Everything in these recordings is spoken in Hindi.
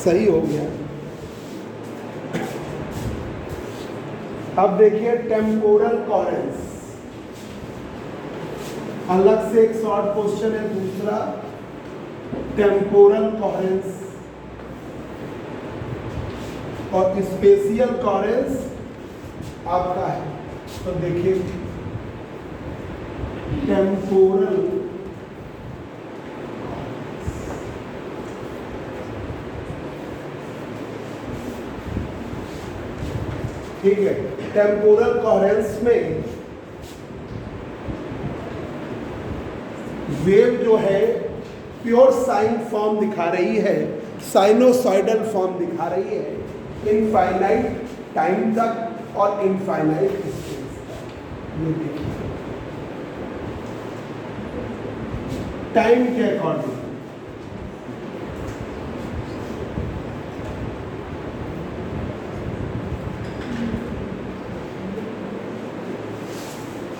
सही हो गया। अब देखिए टेम्पोरल कोहेरेंस, अलग से एक शॉर्ट क्वेश्चन है दूसरा, टेम्पोरल कोहेरेंस और स्पेशियल कोहेरेंस आपका है। तो देखिए टेम्पोरल, ठीक है, टेम्पोरल कोहेरेंस में वेव जो है प्योर साइन फॉर्म दिखा रही है, साइनोसॉइडल फॉर्म दिखा रही है इनफाइनाइट टाइम तक और इनफाइनाइट स्पेस तक। ये देखिए टाइम के अकॉर्डिंग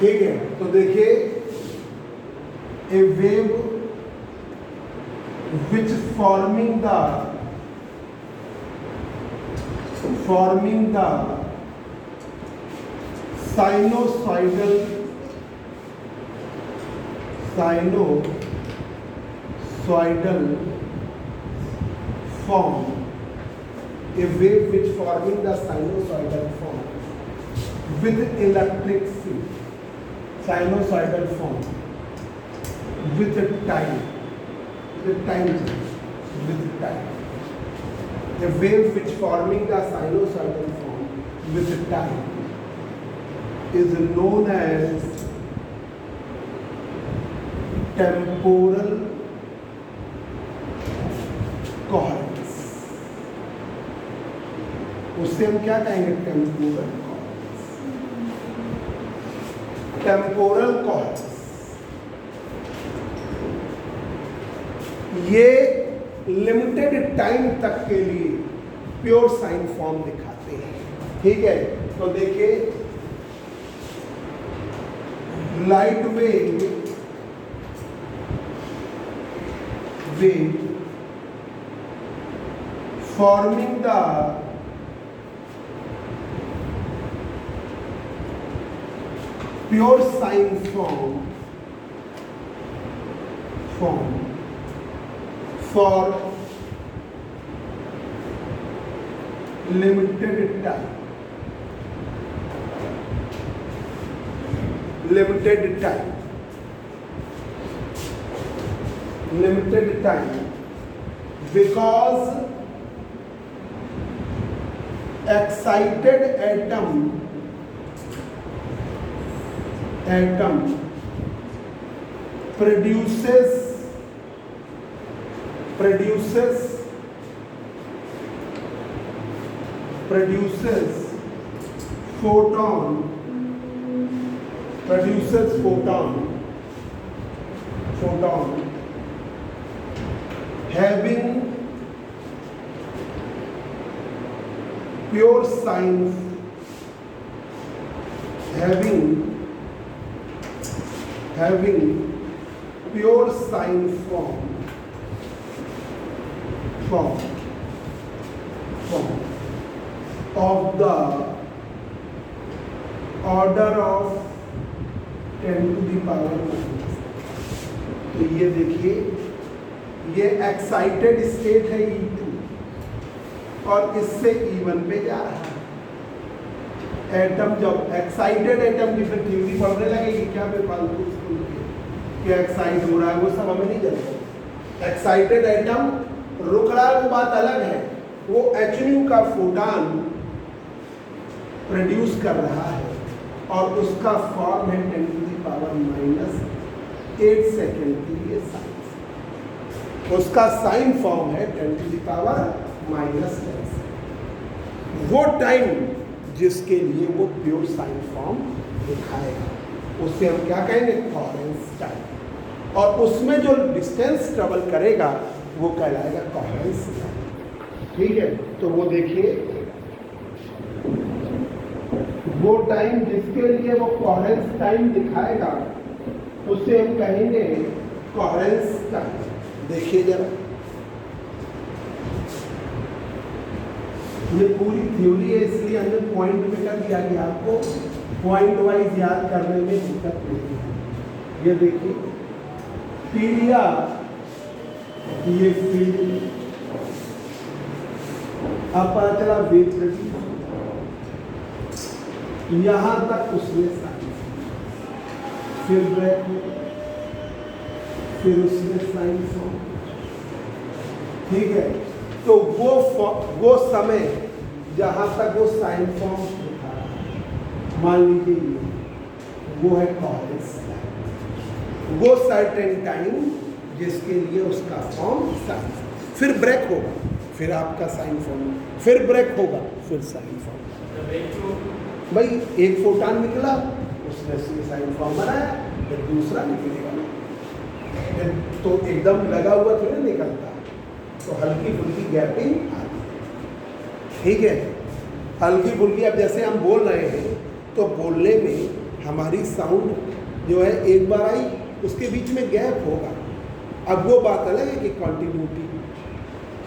ठीक है। तो देखिए ए wave which forming the sinusoidal form, a wave which forming the sinusoidal form with electric field, sinusoidal form with time, a wave which forming the sinusoidal form with time is known as temporal coherence। उससे हम क्या कहेंगे? Temporal coherence. ये लिमिटेड टाइम तक के लिए प्योर साइन फॉर्म दिखाते हैं, ठीक है। तो देखिए light wave forming the pure sine form for limited time, because excited atom produces photon having pure sine form of the order of 10 to the power minus। तो ये देखिए ये एक्साइटेड स्टेट है E2 और इससे E1 पे जा रहा है। एटम जब एक्साइटेड एटम की फिर थ्योरी पढ़ने लगेगी क्या बेफालतू स्कूल की कि एक्साइट हो रहा है, वो सब हमें नहीं चलता। एक्साइटेड एटम रुक रहा है वो बात अलग है, वो hν का फोटॉन प्रोड्यूस कर रहा है और उसका फॉर्म है 10 to the power minus 8 second के लिए साइन। उसका साइन फॉर्म है 10 to the power minus 10। वो टाइम जिसके लिए वो प्योर साइन फॉर्म दिखाएगा उससे हम क्या कहेंगे? Coherence time. और उसमें जो डिस्टेंस ट्रेवल करेगा वो कहलाएगा कोहेरेंस टाइम, ठीक है। तो वो देखिए वो टाइम जिसके लिए वो कोहेरेंस टाइम दिखाएगा उसे हम कहेंगे कोहेरेंस टाइम। देखिए जरा ये पूरी थ्योरी है, इसलिए हमने पॉइंट में कर दिया कि आपको पॉइंट वाइज याद करने में दिक्कत नहीं है। ये देखिए पीलिया, ये फील्ड, अब पता चला वेट रिड्यूस, यहां तक उसने साइन, फिर ब्रेक, फिर उसने साइन फॉर्म। ठीक है, तो वो समय जहां तक वो साइन फॉर्म था, मान लीजिए वो है कॉरेंस टाइम, वो सर्टेन टाइम जिसके लिए उसका फॉर्म साइन, फिर ब्रेक होगा, फिर आपका साइन फॉर्म, फिर ब्रेक होगा, फिर साइन फॉर्म। भाई एक फोटान निकला, उसने साइन फॉर्म बनाया, फिर दूसरा निकलेगा, तो एकदम लगा हुआ थोड़ा निकलता, तो हल्की फुल्की गैपिंग आती है। ठीक है, हल्की फुल्की। अब जैसे हम बोल रहे हैं तो बोलने में हमारी साउंड जो है एक बार आई, उसके बीच में गैप होगा। अब वो बात अलग है कि कंटिन्यूटी।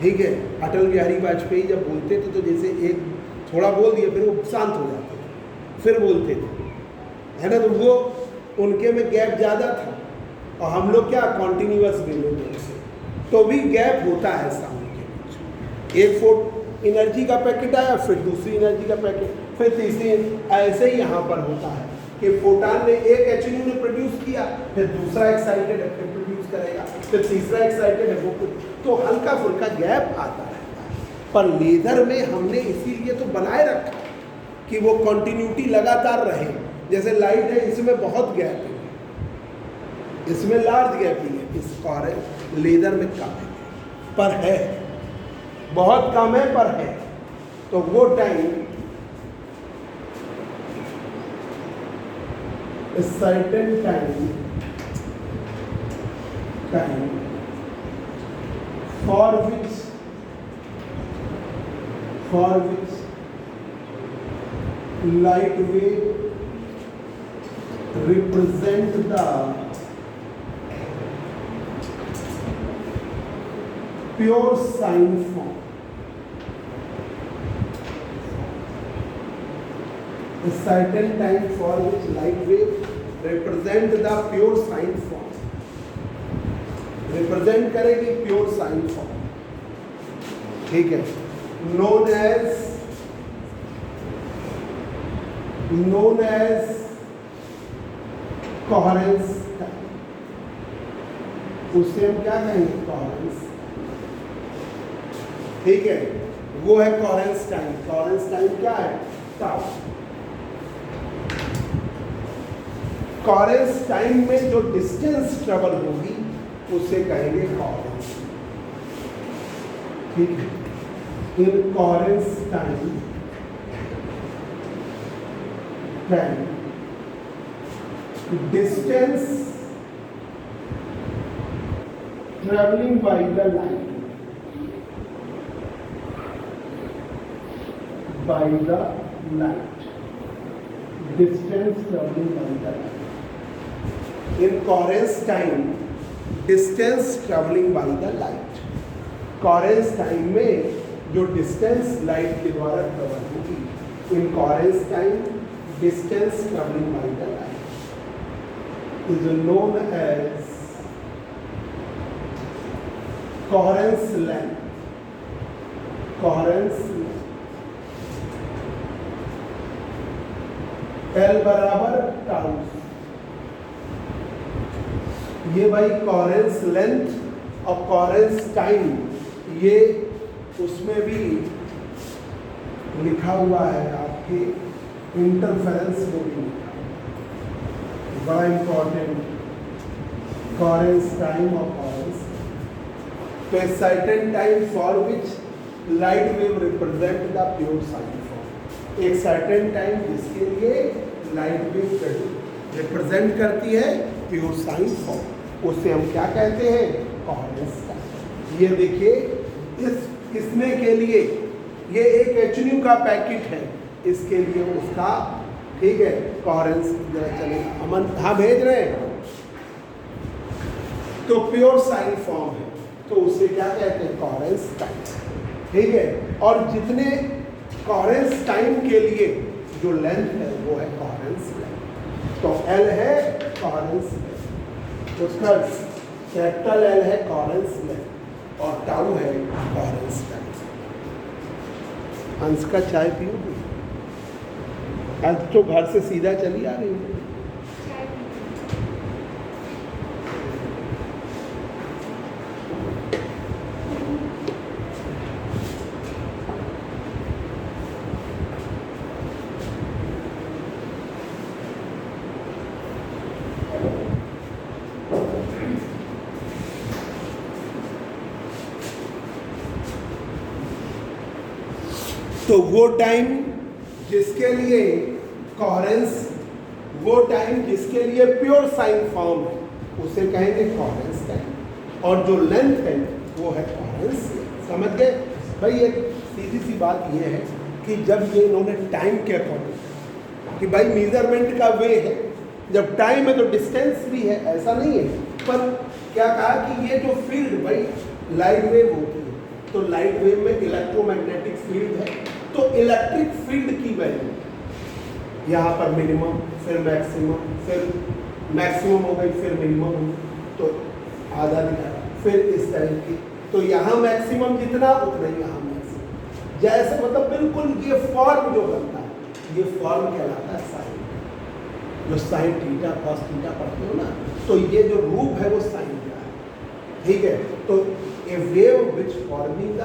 ठीक है, अटल बिहारी वाजपेयी जब बोलते थे तो जैसे एक थोड़ा बोल दिया फिर वो शांत हो जाते थे, फिर बोलते थे, है ना, तो वो उनके में गैप ज़्यादा था, और हम लोग क्या कंटिन्यूअस बोलते थे, तो भी गैप होता है साउंड के बीच। एक फोट एनर्जी का पैकेट आया, फिर दूसरी एनर्जी का पैकेट, फिर तीसरी, ऐसे ही यहाँ पर होता है कि फोटान ने एक एचन्यू ने प्रोड्यूस किया, फिर दूसरा एक्साइटेड है फिर प्रोड्यूस करेगा, फिर तीसरा एक्साइटेड है वो, तो हल्का फुल्का गैप आता रहता है। पर लेजर में हमने इसीलिए तो बनाए रखा कि वो कंटिन्यूटी लगातार रहे। जैसे लाइट है, इसमें बहुत गैप है, इसमें लार्ज गैपिंग है, इस लेजर में कम है, पर है, बहुत कम है पर है। तो वो time certain time for which light wave represent the pure sine form. A certain time for which light wave represent the pure sine form, represent करेगी pure sine form। ठीक है, known as coherence time, उससे हम क्या कहेंगे, coherence। ठीक है, वो है coherence time। coherence time क्या है, टाउ। कॉरेंस टाइम में जो डिस्टेंस ट्रेवल होगी उसे कहेंगे कॉरेंस। ठीक है, इन कॉरेंस time distance travelling by the light, distance traveling by the light। In coherence time, distance traveling by the light। coherence time में जो distance light के द्वारा ट्रेवल होगी, in coherence time distance traveling by the light is known as coherence length। coherence L बराबर टाउ। ये भाई कॉरेंस लेंथ और कॉरेंस टाइम, ये उसमें भी लिखा हुआ है आपके इंटरफेरेंस को भी लिखा, बड़ा इंपॉर्टेंट, कॉरेंस टाइम और कॉरेंस। तो a certain time for which light wave represent the pure sine form. एक सर्टेन टाइम जिसके लिए लाइट वेव रिप्रेजेंट करती है प्योर साइन फॉर्म, उससे हम क्या कहते हैं, कॉहेरेंस टाइम। ये देखिए, इसने के लिए ये एक एचन्यू का पैकेट है, इसके लिए उसका, ठीक है, कॉहेरेंस जरा चलेगा, अमन हाँ भेज रहे हैं, तो प्योर साइन फॉर्म है, तो उसे क्या कहते हैं, कॉहेरेंस टाइम। ठीक है, और जितने कोहेरेंस टाइम के लिए जो लेंथ है वो है कोहेरेंस लेंथ। तो L है कोहेरेंस लेंथ, उसका कैपिटल L है कोहेरेंस लेंथ और टाउ है कोहेरेंस टाइम। अंश का चाय पियोगे? आज तो घर से सीधा चली आ रही हूँ। तो वो टाइम जिसके लिए कोहेरेंस, वो टाइम जिसके लिए प्योर साइन फॉर्म है उसे कहेंगे कोहेरेंस टाइम, और जो लेंथ है वो है कोहेरेंस। समझ गए भाई? एक सीधी सी बात ये है कि जब ये इन्होंने टाइम के अकॉर्डिंग कि भाई मेजरमेंट का वे है, जब टाइम है तो डिस्टेंस भी है, ऐसा नहीं है। पर क्या कहा कि ये जो फील्ड भाई लाइट वेव होती है, तो लाइट वेव में इलेक्ट्रोमैग्नेटिक फील्ड है, तो इलेक्ट्रिक फील्ड की वैल्यू यहाँ पर मिनिमम, फिर मैक्सिमम, फिर मैक्सिमम हो गई, फिर मिनिमम हो गई, तो आधा दिखा, फिर इस तरह की। तो यहाँ मैक्सिमम जितना उतना ही यहाँ मैक्सिमम, जैसे मतलब बिल्कुल ये फॉर्म जो बनता है, ये फॉर्म कहलाता है साइन। जो साइन थीटा कॉस थीटा पढ़ते हो ना, तो ये जो रूप है वो साइन का है, ठीक है। तो a wave which forming the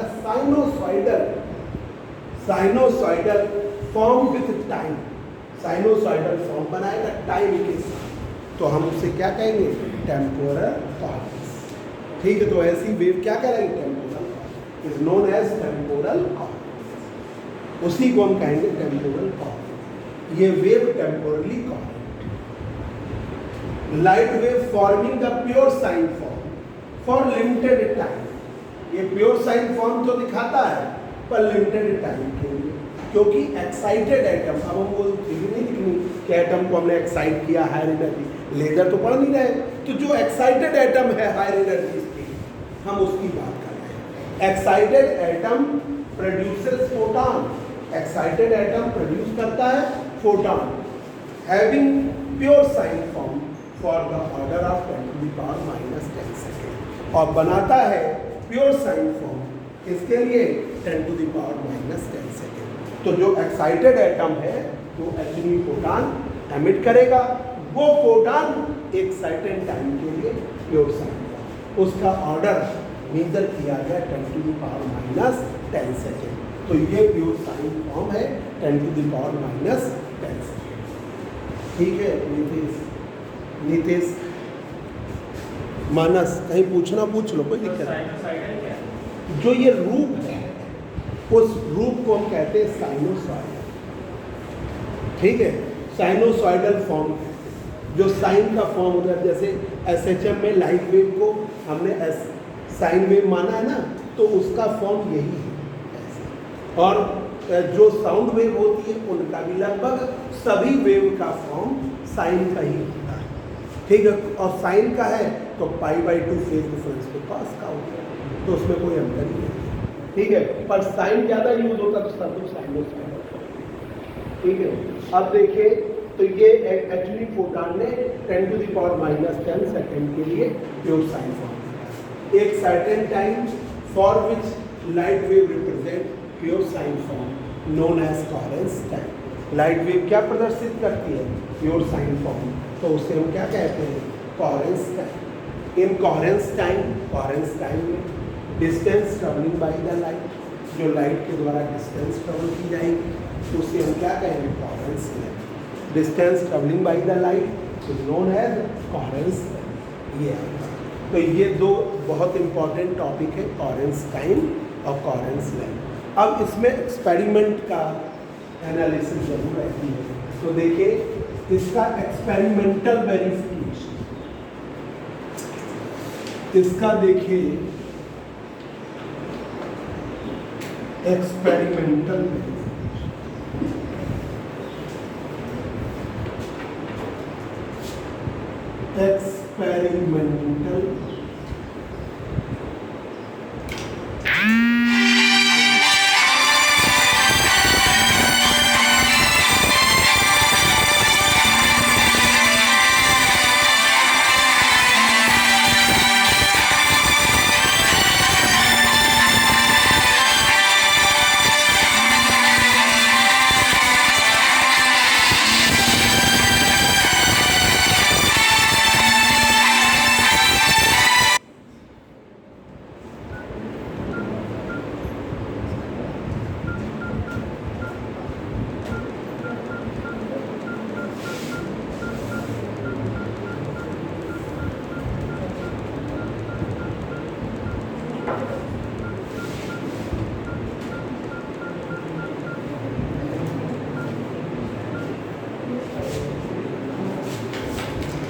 sinusoidal form with time, sinusoidal form बनाएगा टाइम के साथ, तो हम उसे क्या कहेंगे? Temporal coherence. ठीक है, तो ऐसी वेव क्या करेंगे? Temporal coherence is known as temporal coherence. उसी को हम कहेंगे टेम्पोरल कोहेरेंस। ये wave temporally coherent. Light wave forming the pure sine form for limited time. ये प्योर साइन फॉर्म तो दिखाता है पर लिमिटेड टाइम के लिए, क्योंकि एक्साइटेड एटम, अब हम वो थ्योरी नहीं लिखनी कि एटम को हमने एक्साइट किया हायर एनर्जी, लेजर तो पढ़ नहीं रहे, तो जो एक्साइटेड एटम है हायर एनर्जी की, हम उसकी बात कर रहे हैं। Excited atom produces photon, excited atom produce करता है photon having pure sine form for the order of 10⁻⁻10 second, और बनाता है प्योर साइन फॉर्म इसके लिए 10⁻⁻10 सेकेंड। तो जो एक्साइटेड एटम है वो एक्चुअली फोटॉन एमिट करेगा, वो फोटॉन एक सर्टेन टाइम के लिए प्योर साइन फॉर्म, उसका ऑर्डर मेजर किया गया 10⁻⁻10 सेकेंड। तो ये प्योर साइन फॉर्म है 10⁻⁻10 सेकेंड। ठीक है नीतीश मानस, कहीं पूछना पूछ लो, कोई दिक्कत नहीं। जो ये रूप है उस रूप को हम कहते हैं साइनोसॉइडल। ठीक है, साइनोसॉइडल फॉर्म जो साइन का फॉर्म होता है, जैसे एसएचएम में लाइट वेव को हमने साइन वेव माना है ना, तो उसका फॉर्म यही है ऐसे। और जो साउंड वेव होती है उनका भी लगभग सभी वेव का फॉर्म साइन का ही होता है। ठीक है, और साइन का है तो π/2 फेज डिफरेंस पे कॉस का होता है, तो उसमें कोई अंतर नहीं है। ठीक है, पर साइन ज़्यादा यूज होता तो सब कुछ साइनोसॉइडल। ठीक है, अब देखिए तो ये एक्चुअली फोटॉन ने 10⁻⁻10 सेकेंड के लिए प्योर साइन फॉर्म दिया। एक certain time for which light wave represent pure sine form known as coherence time. Light wave क्या प्रदर्शित करती है? प्योर साइन फॉर्म, तो उसे हम क्या कहते हैं? Coherence time. इन कोहेरेंस टाइम में distance travelling by the light, जो लाइट के द्वारा डिस्टेंस ट्रेवल की जाएगी तो उसे हम क्या कहेंगे? Coherence time. Distance travelling by the light is known as coherence time. ये तो ये दो बहुत इंपॉर्टेंट टॉपिक है, कोहेरेंस टाइम और कोहेरेंस लेंथ। अब इसमें एक्सपेरिमेंट का एनालिसिस जरूर रहती है, तो देखिए इसका एक्सपेरिमेंटल वेरिफिकेशन, इसका देखिए एक्सपेरिमेंटल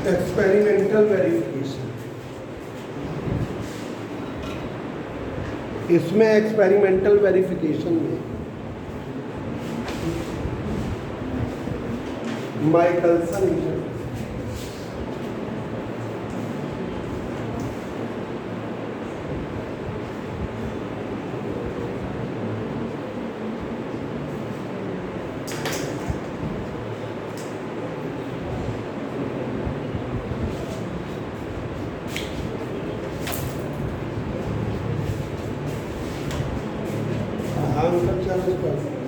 एक्सपेरिमेंटल वेरिफिकेशन, इसमें एक्सपेरिमेंटल वेरिफिकेशन में माइकलसन इंटरफेरेंस,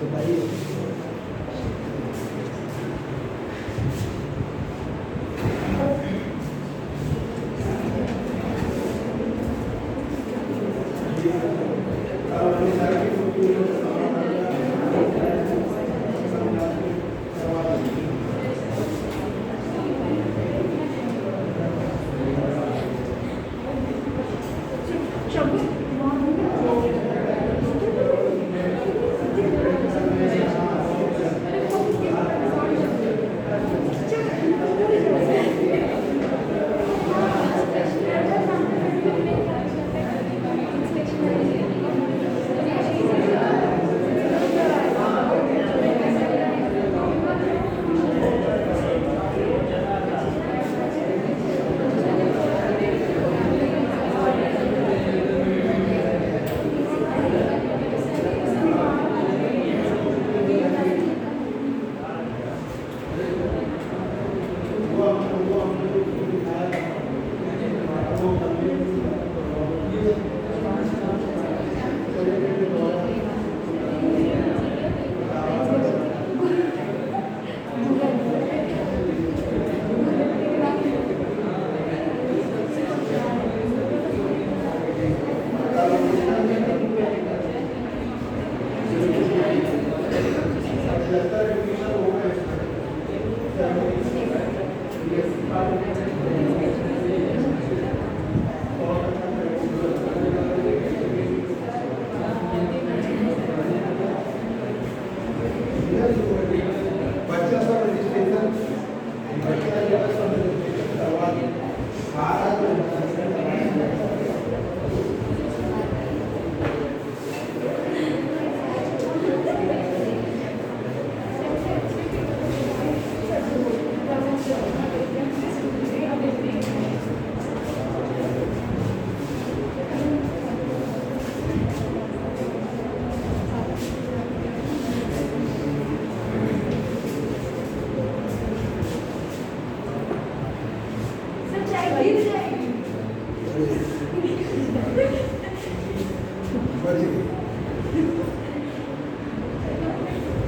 बताइए।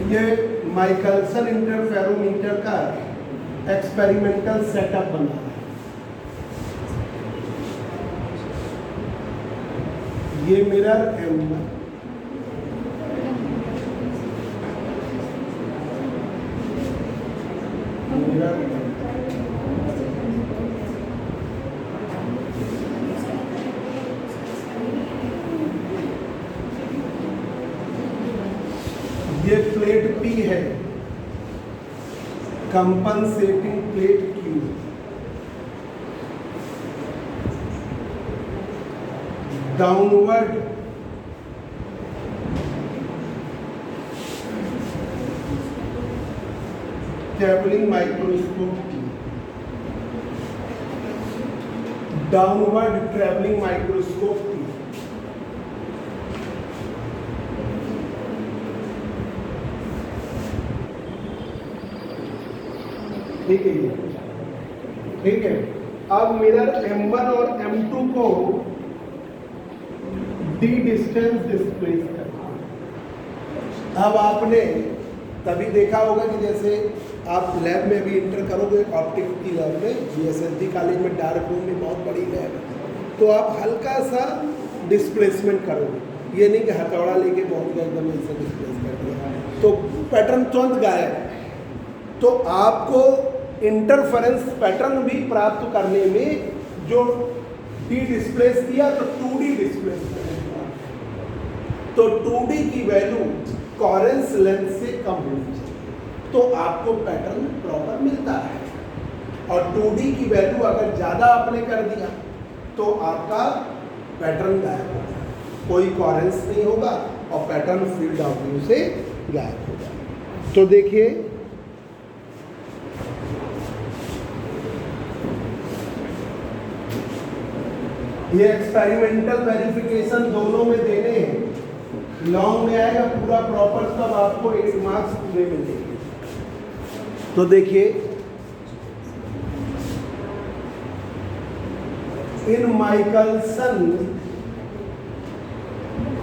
ये माइकलसन इंटरफेरोमीटर का एक्सपेरिमेंटल सेटअप बना है। ये मिरर M1, मिरर ये प्लेट P है, compensating plate Q, downward travelling microscope T, downward travelling microscope T, ठीक है ये, ठीक है। अब मिरर M1 और M2 को डी डिस्टेंस डिस्प्लेस करना। अब आपने तभी देखा होगा कि जैसे आप लैब में भी इंटर करोगे ऑप्टिक की लैब में, GSLT कॉलेज में डार्क रूम में बहुत बड़ी लैब है, तो आप हल्का सा डिस्प्लेसमेंट करोगे। ये नहीं कि हथौड़ा लेके बहुत गया एकदम ऐसे डिस्प्लेस कर दिया तो पैटर्न तुरंत गायब। तो आपको इंटरफेरेंस पैटर्न भी प्राप्त करने में जो डी डिस्प्लेस किया तो 2D डिस्प्लेस करेगा, तो 2D की वैल्यू कोहेरेंस लेंथ से कम होनी चाहिए, तो आपको पैटर्न प्रॉपर मिलता है। और 2D की वैल्यू अगर ज़्यादा आपने कर दिया तो आपका पैटर्न गायब हो जाएगा, कोई कोहेरेंस नहीं होगा और पैटर्न फील्ड ऑफ व्यू से गायब हो जाएगा। तो देखिए ये एक्सपेरिमेंटल वेरिफिकेशन दोनों में देने हैं, लॉन्ग में आएगा पूरा प्रॉपर, तब आपको 8 मार्क्स पूरे मिलेंगे। तो देखिए in Michelson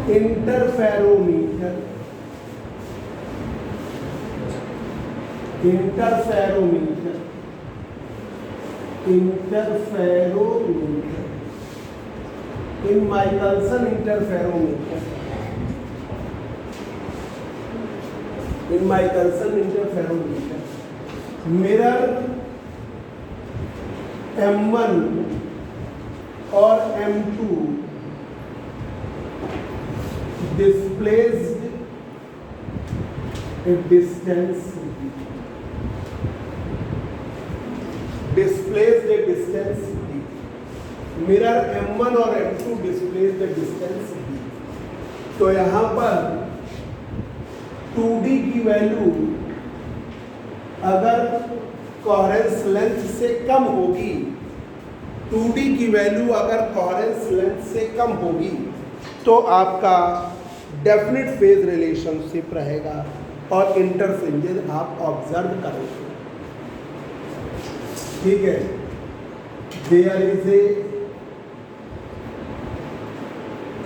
interferometer in Michelson interferometer mirror M1 और M2 displaced a distance d. Mirror M1 और M2 displace the distance d। तो यहाँ पर 2D की वैल्यू अगर कोहेरेंस लेंथ से कम होगी, 2D की वैल्यू अगर कोहेरेंस लेंथ से कम होगी तो आपका डेफिनेट फेज रिलेशनशिप रहेगा और इंटरफ्रिंजेस आप ऑब्जर्व करोगे। ठीक है, there is a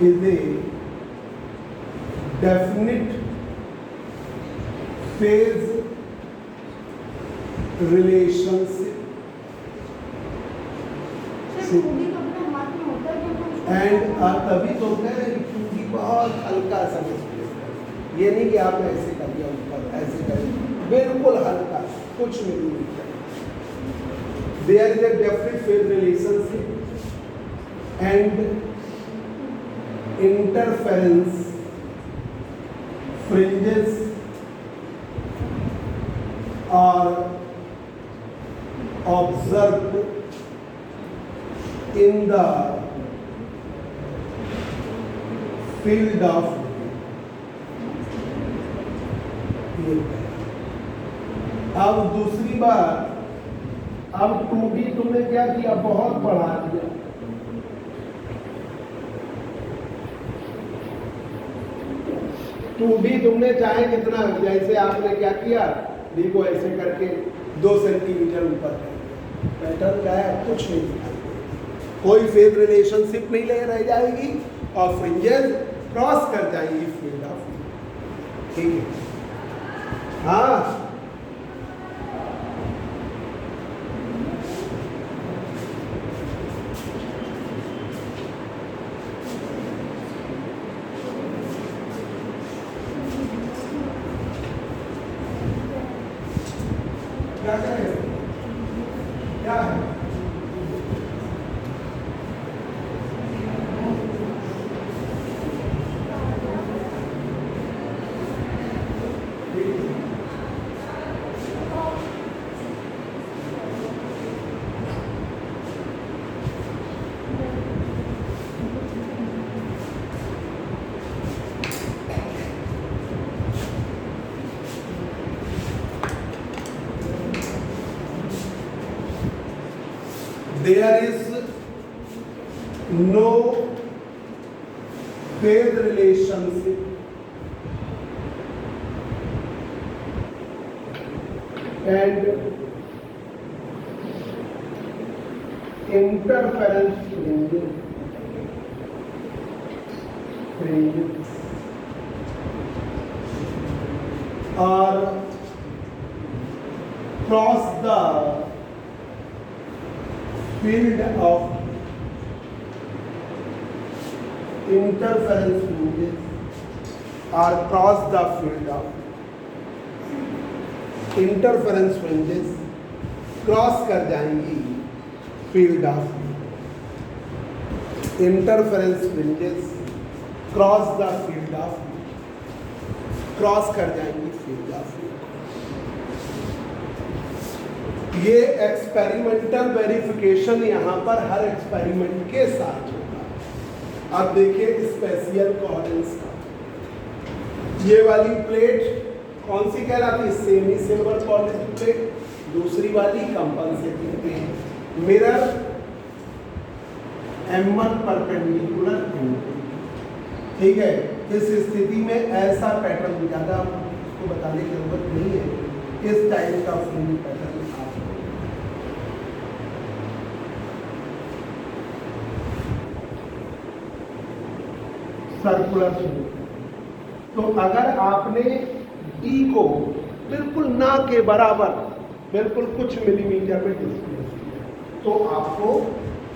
definite phase relationship and तभी तो कह रहे हैं कि बहुत हल्का समझ, ये नहीं कि आप ऐसे करिए ऊपर ऐसे करिए, बिल्कुल हल्का, कुछ नहीं है। There is a definite phase relationship and interference fringes are observed in the field of view। अब दूसरी बात, अब 2D तुमने क्या किया, बहुत बढ़ा दिया। 2D तुमने चाहे कितना, जैसे आपने क्या किया, डी को ऐसे करके 2 सेंटीमीटर ऊपर कर दिया, पैटर्न का है, कुछ नहीं दिखाई देगा, कोई फेज रिलेशनशिप नहीं ले रह जाएगी और फ्रिंजेस क्रॉस कर जाएंगी फील्ड ऑफ व्यू। ठीक है, हाँ क्या करें, क्या है there is no phase relationship and interference fringes are cross the field of interference fringes or cross the field of interference fringes cross कर जाएंगी field of interference fringes cross the field of cross कर जाएंगी फील्ड ऑफ ये एक्सपेरिमेंटल वेरिफिकेशन यहाँ पर हर एक्सपेरिमेंट के साथ होगा। अब देखिए स्पेशियल कोहेरेंस का, ये वाली प्लेट कौन सी कहलाती है? Semi silver polished plate. दूसरी वाली compensating plate. Mirror M1 perpendicular M2, ठीक है। इस स्थिति में ऐसा पैटर्न, ज़्यादा उसको बताने की जरूरत नहीं है, इस टाइप का फ्रिंज पैटर्न आप सर्कुलर फ्रिंज। तो अगर आपने डी को बिल्कुल ना के बराबर, बिल्कुल कुछ मिलीमीटर में डिस्प्लेस किया, तो आपको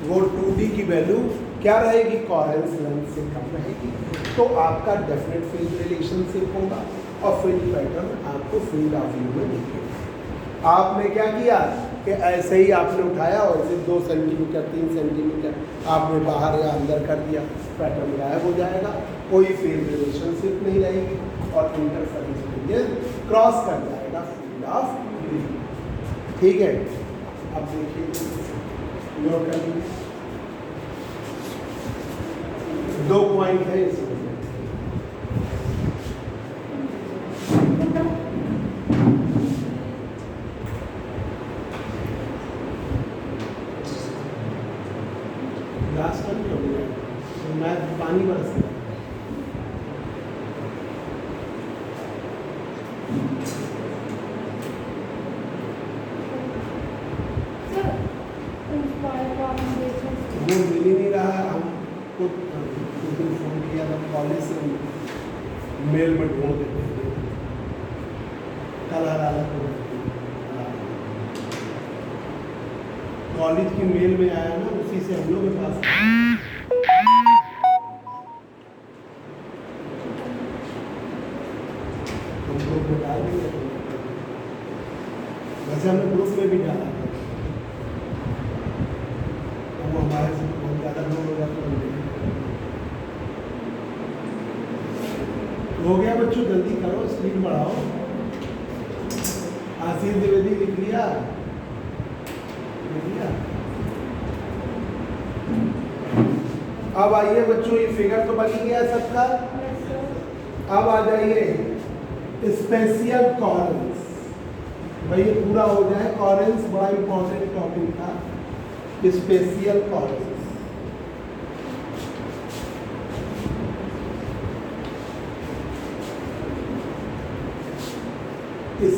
वो 2D की वैल्यू क्या रहेगी? कोहेरेंस लेंथ से कम रहेगी। तो आपका डेफिनेट फेज रिलेशनशिप होगा और फ्रिंज पैटर्न आपको फील्ड ऑफ व्यू में दिखेगा। आपने क्या किया कि ऐसे ही आपने उठाया और इसे 2 सेंटीमीटर 3 सेंटीमीटर आपने बाहर या अंदर कर दिया, पैटर्न गायब हो जाएगा, कोई फेज रिलेशनशिप नहीं रहेगी और इंटरफेरेंस फ्रिंजेस क्रॉस कर जाएगा फील्ड ऑफ व्यू। ठीक है। अब देखिए नोट कर लीजिए, 2 पॉइंट है इसमें। लास्ट टाइम हो गया तो मैं पानी बरस गया। वो मिल ही नहीं रहा है। हमको उस दिन फोन किया था कॉलेज से, मेल में ढूंढ देते हैं, कल हालत हो कॉलेज की मेल में आया ना, उसी से हम लोग के पास हमको बता दिया। वैसे हमने ग्रुप में भी डाला था, वो हमारे से बहुत ज़्यादा लोग हो जाते हैं। हो गया बच्चों, जल्दी करो, स्पीड बढ़ाओ। आशीष द्विवेदी लिख लिया? अब आइए बच्चों, ये फिगर तो बन ही गया सबका। अब आ जाइए स्पेशियल कोहेरेंस। भाई ये पूरा हो जाए, कोहेरेंस बड़ा इंपॉर्टेंट टॉपिक था। स्पेशियल कोहेरेंस,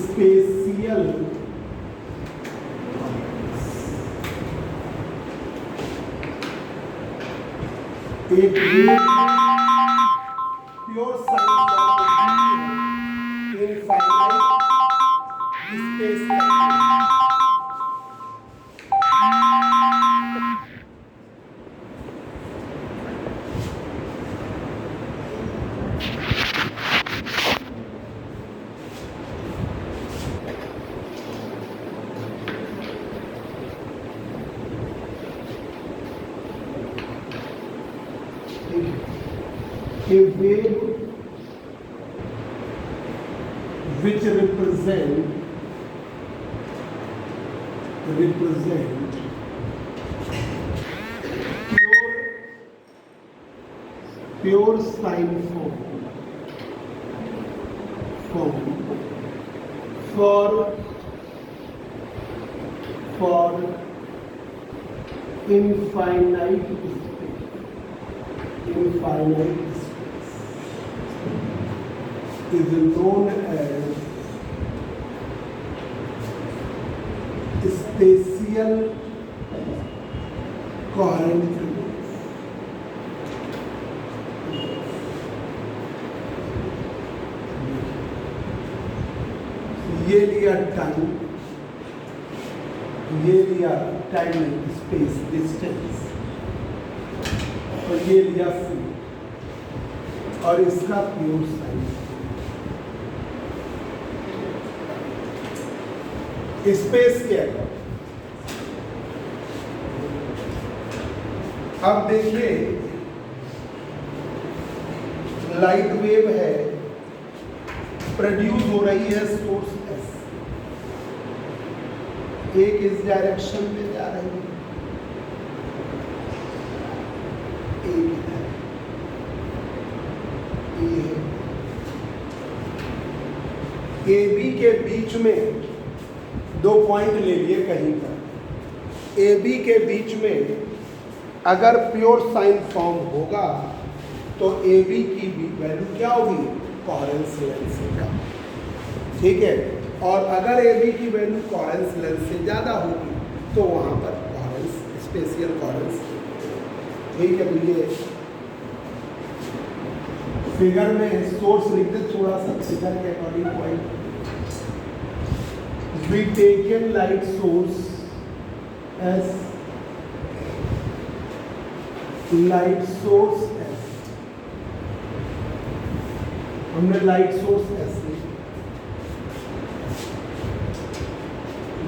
स्पेशियल एक pure science infinite space a wave which represent pure sine form for infinite space is known as spatial coherent figures. ये लिया टाइम, ये लिया टाइम स्पेस डिस्टेंस, और ये लिया फील्ड, और इसका प्योर साइंस स्पेस के अगर। अब देखिए लाइट वेव है, प्रोड्यूस हो रही है सोर्स एस, एक इस डायरेक्शन में जा रही है, एक इधर, ए बी के बीच में दो पॉइंट ले लिए कहीं पर। ए बी के बीच में अगर प्योर साइन फॉर्म होगा तो ए बी की भी वैल्यू क्या होगी, कोहेरेंस लेंथ से कम, ठीक है। और अगर ए बी की वैल्यू कोहेरेंस लेंथ से ज़्यादा होगी तो वहाँ पर कोहेरेंस, स्पेशियल कोहेरेंस, ठीक है। तो ये फिगर में सोर्स लिख दे थोड़ा सा फिगर के according point. We taken light source as light source as, हमने लाइट सोर्स एस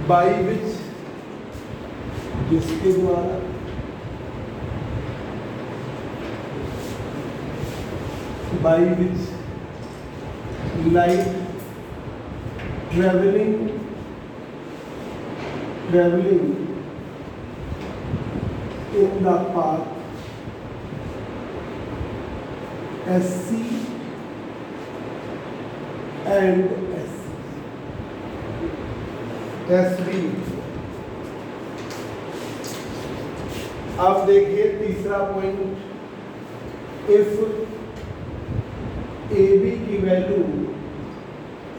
बाई विच, जिसके द्वारा by which light traveling in the path SC and SB। अब देखिए तीसरा पॉइंट, इफ ए बी की वैल्यू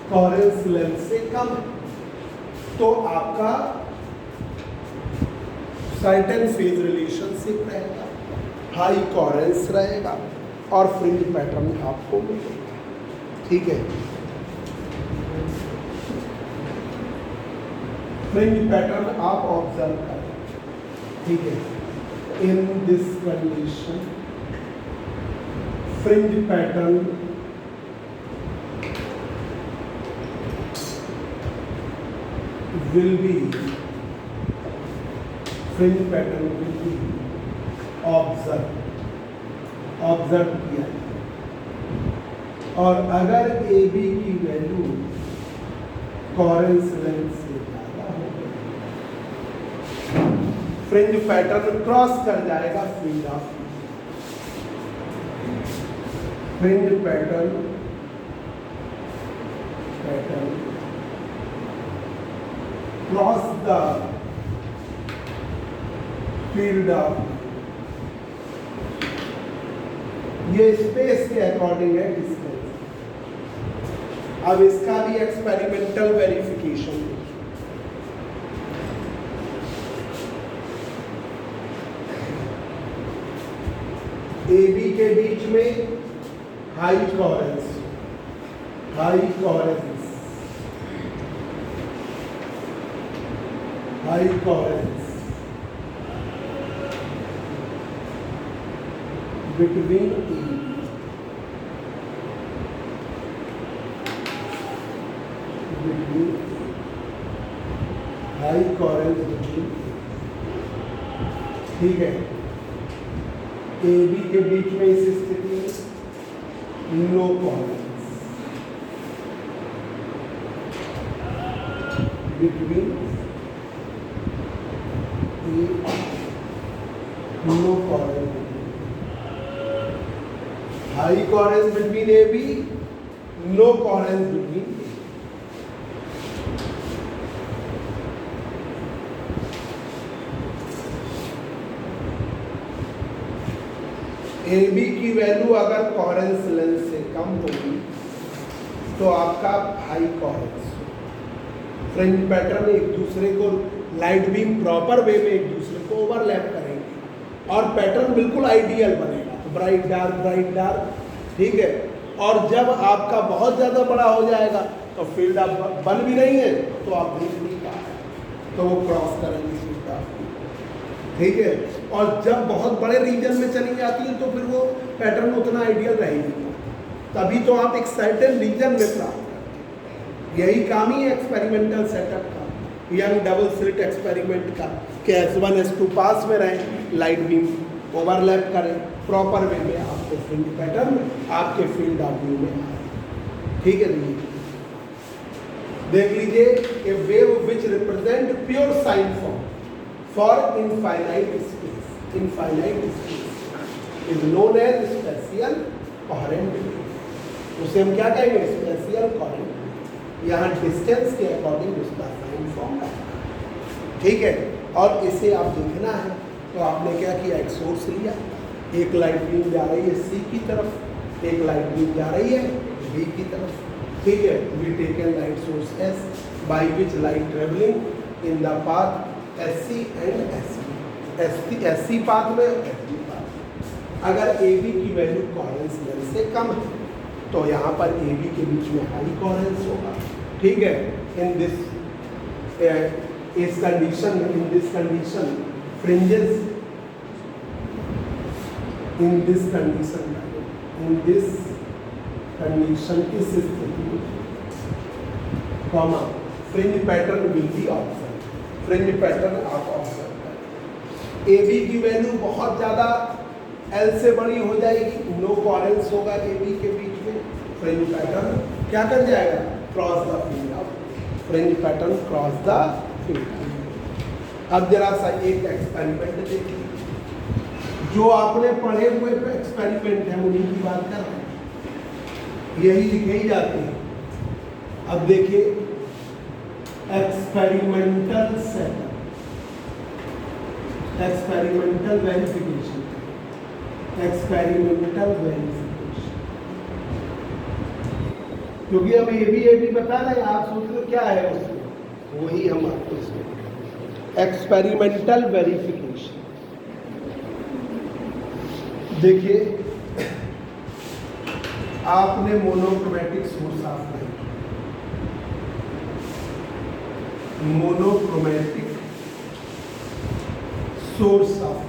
कोहेरेंस लेंथ से कम है तो आपका सर्टेन फेज रिलेशनशिप रहेगा, हाई कोहेरेंस रहेगा और फ्रिंज पैटर्न आपको मिलेगा, ठीक है। फ्रिंज पैटर्न आप ऑब्जर्व करें, ठीक है। In this condition fringe pattern will be fringe pattern will be observe किया और अगर ए बी की वैल्यू कोहेरेंस लेंथ से ज़्यादा हो फ्रिंज पैटर्न क्रॉस कर जाएगा field of fringe pattern cross the field of, ये स्पेस के अकॉर्डिंग है डिस्टेंस। अब इसका भी एक्सपेरिमेंटल वेरिफिकेशन, ए बी के बीच में high coherence between high coherence between, ठीक है। ए बी के बीच में इस स्थिति में low coherence between low coherence, high coherence between A B, low coherence between A B की वैल्यू अगर कोहेरेंस लेंथ से कम होगी तो आपका हाई कोहेरेंस, फ्रिंज पैटर्न एक दूसरे को लाइट बीम प्रॉपर वे में एक दूसरे को ओवरलैप करेंगे और पैटर्न बिल्कुल आइडियल बनेगा, ब्राइट डार्क, ठीक है। और जब आपका बहुत ज़्यादा बड़ा हो जाएगा तो फील्ड आप बन भी नहीं है तो आप देख नहीं पा रहे, तो वो क्रॉस करेंगे फील्ड आपकी, ठीक है। और जब बहुत बड़े रीजन में चली जाती है तो फिर वो पैटर्न उतना आइडियल रहेगी, तभी तो आप एक सर्टेन रीजन में प्राप्त करते। यही काम ही एक्सपेरिमेंटल सेटअप का, यंग डबल स्लिट एक्सपेरिमेंट का, कि S1 S2 पास में रहें, लाइट बीम ओवरलैप करें प्रॉपर वे में, आपको फ्रिंज पैटर्न आपके फील्ड ऑफ व्यू में आए, ठीक है। देख लीजिए, a wave which represent pure sine form for infinite space, infinite space is known as spatial coherent wave. उसे हम क्या कहेंगे? Spatial coherent wave. यहाँ डिस्टेंस के अकॉर्डिंग उसका साइन फॉर्म है, ठीक है। और इसे आप देखना है तो आपने क्या किया? एक सोर्स लिया, एक लाइट बीम जा रही है सी की तरफ, एक लाइट बीम जा रही है बी की तरफ, ठीक है। We taken light source S by which light travelling in the path S C and S C path में एस बी पाथ। अगर ए बी की वैल्यू कोहेरेंस लेंथ से कम है तो यहाँ पर ए बी के बीच में हाई कोहेरेंस होगा, ठीक है। In this condition, in this condition fringes, in this condition इस स्थिति में comma fringe pattern will be observe, fringe pattern आप ऑब्जर्व करें। ए बी की वैल्यू बहुत ज़्यादा एल से बड़ी हो जाएगी, नो कोहेरेंस होगा ए बी के बीच में, फ्रिंज पैटर्न क्या कर जाएगा? Cross the field of, fringe pattern cross the field. अब जरा सा एक एक्सपेरिमेंट देखिए, जो आपने पढ़े हुए एक्सपेरिमेंट है उन्हीं की बात कर रहे हैं, यही लिखे ही जाते हैं। अब देखिए experimental setup, experimental verification, experimental verification, क्योंकि हम ए बी बता रहे हैं, आप सोच लो क्या है उसमें, वही हम आपको इसमें एक्सपेरिमेंटल वेरिफिकेशन। देखिए आपने monochromatic source of light, monochromatic source of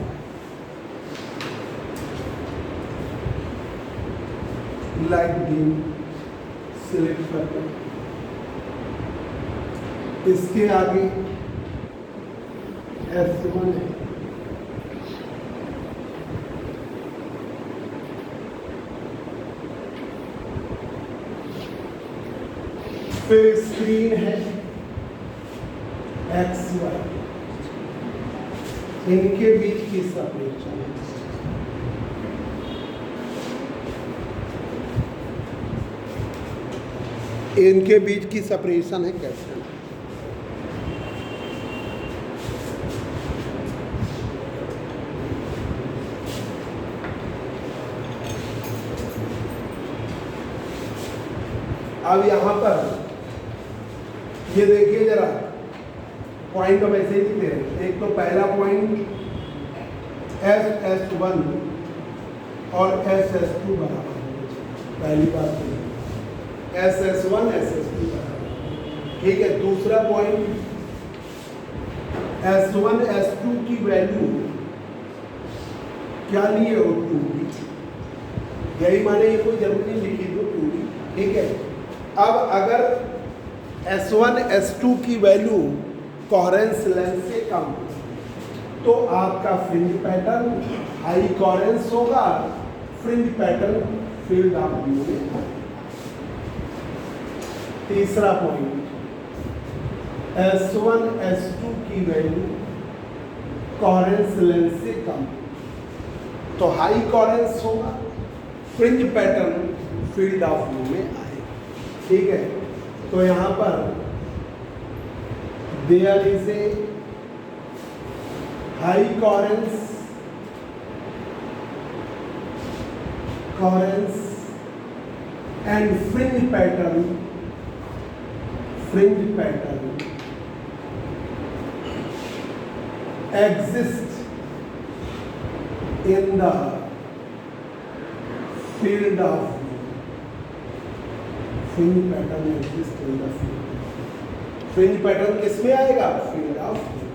light beam select करते हैं, इसके आगे S1 है, फिर स्क्रीन है XY, इनके बीच की सेपरेशन है, इनके बीच की सेपरेशन है कैसे? अब यहां पर ये देखिए जरा, पॉइंट हम ऐसे ही लिखते हैं। एक तो पहला पॉइंट SS1 और SS2 बराबर है, पहली बात है SS1 SS2 बराबर, ठीक है। दूसरा पॉइंट S1 S2 की वैल्यू क्या लिए हो? 2D, यही माने, ये कोई जरूरी नहीं लिखी दो 2D, ठीक है। अब अगर S1 S2 की वैल्यू कोहेरेंस लेंथ से कम तो आपका फ्रिंज पैटर्न हाई कोहेरेंस होगा, fringe pattern field of view में। तीसरा पॉइंट S1 S2 की वैल्यू कोहेरेंस लेंथ से कम तो हाई कोहेरेंस होगा, fringe pattern field of view में आए, ठीक है। तो यहां पर there is a high coherence and fringe pattern exist in the field of view. Fringe pattern exists in the field. Fringe pattern किसमें आएगा? Field of view.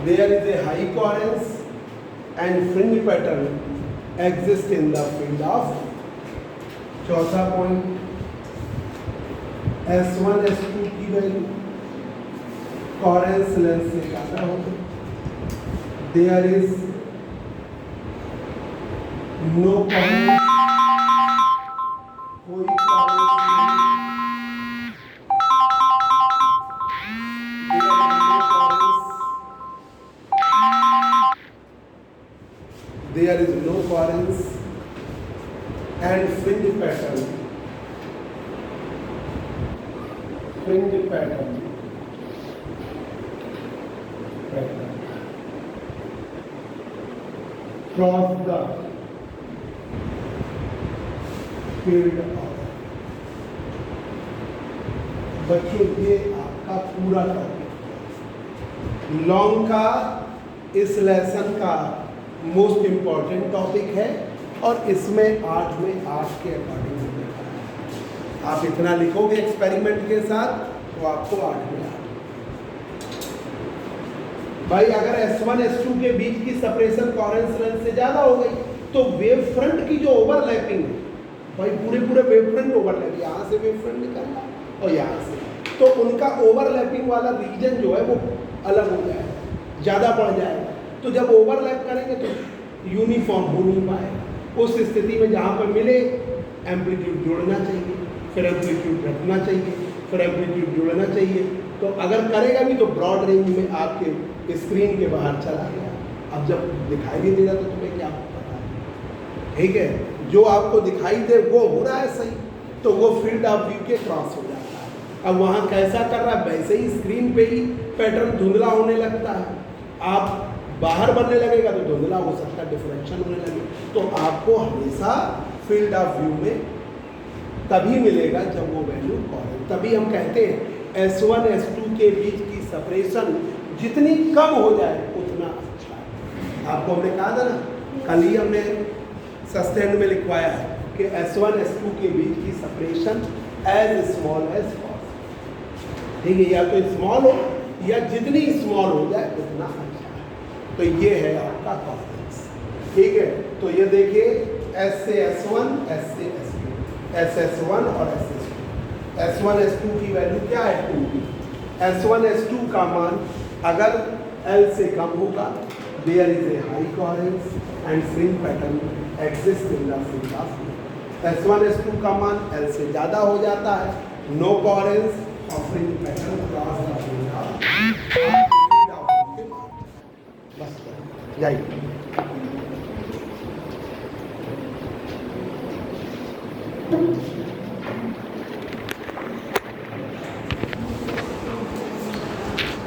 There is a high coherence and fringe pattern exists in the field of view. चौथा पॉइंट S1 S2 की वैल्यू कोहेरेंस लेंथ से ज़्यादा होगी, देयर इज नो कोहेरेंस, कोई कोहेरेंस नहीं, pattern, fringe pattern, cross the field of. बच्चों ये आपका पूरा टॉपिक लॉन्ग का इस लेसन का मोस्ट इंपॉर्टेंट टॉपिक है और इसमें 8 में 8 के अकॉर्डिंग लिखा है। आप इतना लिखोगे एक्सपेरिमेंट के साथ तो आपको 8 में 8। भाई अगर S1 S2 के बीच की सेपरेशन कोहेरेंस लेंथ से ज्यादा हो गई तो वेव फ्रंट की जो ओवरलैपिंग है, भाई पूरे वेव फ्रंट ओवरलैप, यहाँ से वेव फ्रंट निकलना और यहाँ से, तो उनका ओवरलैपिंग वाला रीजन जो है वो अलग हो जाएगा, ज़्यादा बढ़ जाएगा। तो जब ओवरलैप करेंगे तो यूनिफॉर्म हो नहीं पाएगा। उस स्थिति में जहाँ पर मिले एम्पलीट्यूड जोड़ना चाहिए, फिर एम्पलीट्यूड रखना चाहिए, फिर एम्पलीट्यूड जोड़ना चाहिए। तो अगर करेगा भी तो ब्रॉड रेंज में आपके स्क्रीन के बाहर चला गया। अब जब दिखाई नहीं देगा तो तुम्हें क्या पता है, ठीक है? जो आपको दिखाई दे वो हो रहा है सही, तो वो फील्ड ऑफ व्यू के क्रॉस हो जाता है। अब वहाँ कैसा कर रहा है वैसे ही स्क्रीन पे ही पैटर्न धुंधला होने लगता है। आप बाहर बनने लगेगा तो धुंधला हो सकता है, डिफ्रेक्शन होने लगे। तो आपको हमेशा फील्ड ऑफ व्यू में तभी मिलेगा जब वो वैल्यू कॉरेंट। तभी हम कहते हैं S1 S2 के बीच की सेपरेशन जितनी कम हो जाए उतना अच्छा है। आपको हमने कहा था ना, कल ही हमने सस्टेंड में लिखवाया है कि S1 S2 के बीच की separation as small as possible, ठीक है? या तो स्मॉल हो या जितनी स्मॉल हो जाए उतना अच्छा है। तो ये है आपका कॉन्फिडेंस, ठीक है? तो ये देखिए S से S1, S से S2, SS1 और SS2। S1 S2 की वैल्यू क्या है? 2। S1 S2 का मान अगर L से कम होगा, there is a high coherence and fringe pattern exist in the field of view. S1 S2 का मान L से ज़्यादा हो जाता है, नो कोहेरेंस और fringe pattern cross the field of view. बस जाइए।